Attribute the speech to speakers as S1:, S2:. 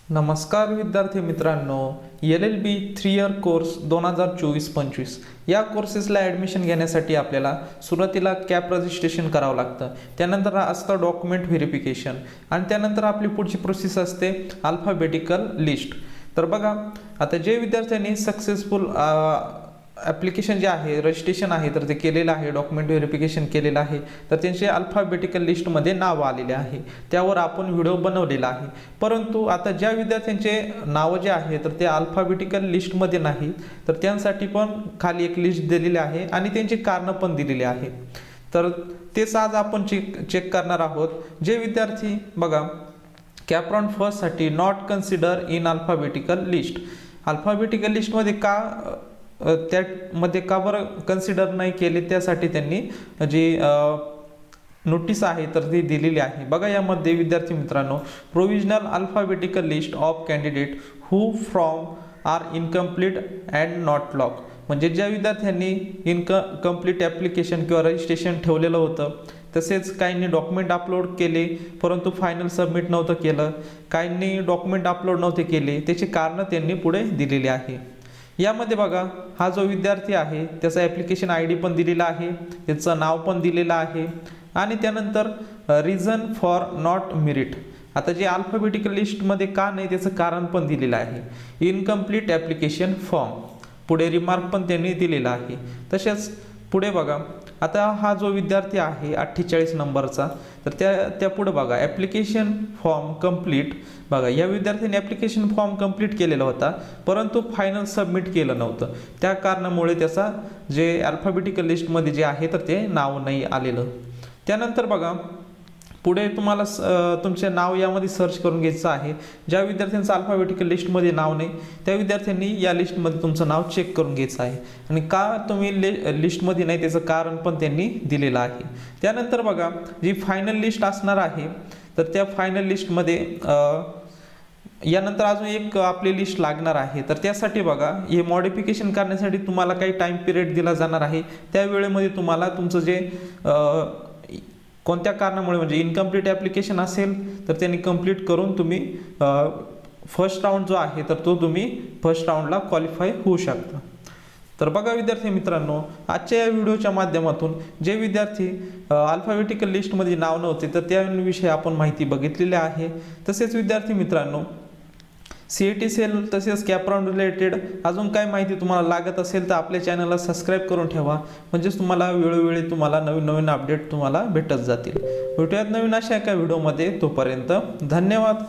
S1: नमस्कार विद्यार्थी मित्रांनो, LLB 3 इयर कोर्स 2024-25 या कोर्सेसला ॲडमिशन घेण्यासाठी आपल्याला सुरुवातीला कॅप रजिस्ट्रेशन करावं लागतं. त्यानंतर असतं डॉक्युमेंट व्हेरिफिकेशन आणि त्यानंतर आपली पुढची प्रोसेस असते अल्फाबेटिकल लिस्ट. तर बघा, आता जे विद्यार्थ्यांनी सक्सेसफुल ॲप्लिकेशन जे आहे, रजिस्ट्रेशन आहे तर ते केलेलं आहे, डॉक्युमेंट व्हेरिफिकेशन केलेलं आहे, तर त्यांचे अल्फाबेटिकल लिस्टमध्ये नाव आलेले आहे. त्यावर आपण व्हिडिओ बनवलेला आहे. परंतु आता ज्या विद्यार्थ्यांचे नाव जे आहे तर ते अल्फाबेटिकल लिस्टमध्ये नाही, तर त्यांसाठी पण खाली एक लिस्ट दिलेली आहे आणि त्यांची कारणं पण दिलेली आहे. तर तेच आज आपण चेक करणार आहोत. जे विद्यार्थी बघा, कॅप राऊंड फर्स्टसाठी not consider in alphabetical list. Alphabetical लिस्टमध्ये का त्यामध्ये का बरं कन्सिडर नाही केले, त्यासाठी त्यांनी जी नोटीस आहे तर ती दिलेली आहे. बघा, यामध्ये विद्यार्थी मित्रांनो, provisional alphabetical list of candidate who from are incomplete and not lock. म्हणजे ज्या विद्यार्थ्यांनी इनकम्प्लीट ॲप्लिकेशन किंवा रजिस्ट्रेशन ठेवलेलं होतं, तसेच काहींनी डॉक्युमेंट अपलोड केले परंतु फायनल सबमिट नव्हतं केलं, काहींनी डॉक्युमेंट अपलोड नव्हते केले, त्याची कारणं त्यांनी पुढे दिलेली आहे. यामध्ये बघा, हा जो विद्यार्थी आहे त्याचा ॲप्लिकेशन ID पण दिलेला आहे, त्याचं नाव पण दिलेलं आहे आणि त्यानंतर रिझन फॉर नॉट मेरिट. आता जे अल्फाबेटिकल लिस्टमध्ये का नाही त्याचं कारण पण दिलेलं आहे. इनकम्प्लीट ॲप्लिकेशन फॉर्म, पुढे रिमार्क पण त्यांनी दिलेला आहे. तसेच पुढे बघा, आता हा जो विद्यार्थी आहे 48 नंबरचा, तर त्या पुढे बघा, ॲप्लिकेशन फॉर्म कंप्लीट. बघा, या विद्यार्थ्यांनी ॲप्लिकेशन फॉर्म कंप्लीट केलेला होता परंतु फायनल सबमिट केलं नव्हतं. त्या कारणामुळे त्याचा जे अल्फाबेटिकल लिस्टमध्ये जे आहे तर ते नाव नाही आलेलं. त्यानंतर बघा, पुढे तुम्हाला तुमचे नाव यामध्ये सर्च करून घ्यायचं आहे. ज्या विद्यार्थ्यांचं अल्फाबेटिकल लिस्टमध्ये नाव नाही त्या विद्यार्थ्यांनी या लिस्टमध्ये तुमचं नाव चेक करून घ्यायचं आहे आणि का तुम्ही लिस्टमध्ये नाही त्याचं कारण पण त्यांनी दिलेलं आहे. त्यानंतर बघा, जी फायनल लिस्ट असणार आहे तर त्या फायनल लिस्टमध्ये यानंतर अजून एक आपली लिस्ट लागणार आहे. तर त्यासाठी बघा, हे मॉडिफिकेशन करण्यासाठी तुम्हाला काही टाईम पिरियड दिला जाणार आहे. त्या वेळेमध्ये तुम्हाला तुमचं जे कोणत्या कारणामुळे, म्हणजे इनकम्प्लीट ॲप्लिकेशन असेल तर त्यांनी कंप्लीट करून तुम्ही फर्स्ट राऊंड जो आहे तर तो तुम्ही फर्स्ट राऊंडला क्वालिफाय होऊ शकता. तर बघा विद्यार्थी मित्रांनो, आजच्या या व्हिडिओच्या माध्यमातून जे विद्यार्थी अल्फाबेटिकल लिस्टमध्ये नाव नव्हते तर त्याविषयी आपण माहिती बघितलेली आहे. तसेच विद्यार्थी मित्रांनो, CET सेल तसेच कॅप राऊंड रिलेटेड अजून काय माहिती तुम्हाला लागत असेल तर आपल्या चॅनलला सबस्क्राईब करून ठेवा, म्हणजेच तुम्हाला वेळोवेळी तुम्हाला नवीन अपडेट तुम्हाला भेटत जातील. भेटूयात नवीन अशा एका व्हिडिओमध्ये. तोपर्यंत धन्यवाद.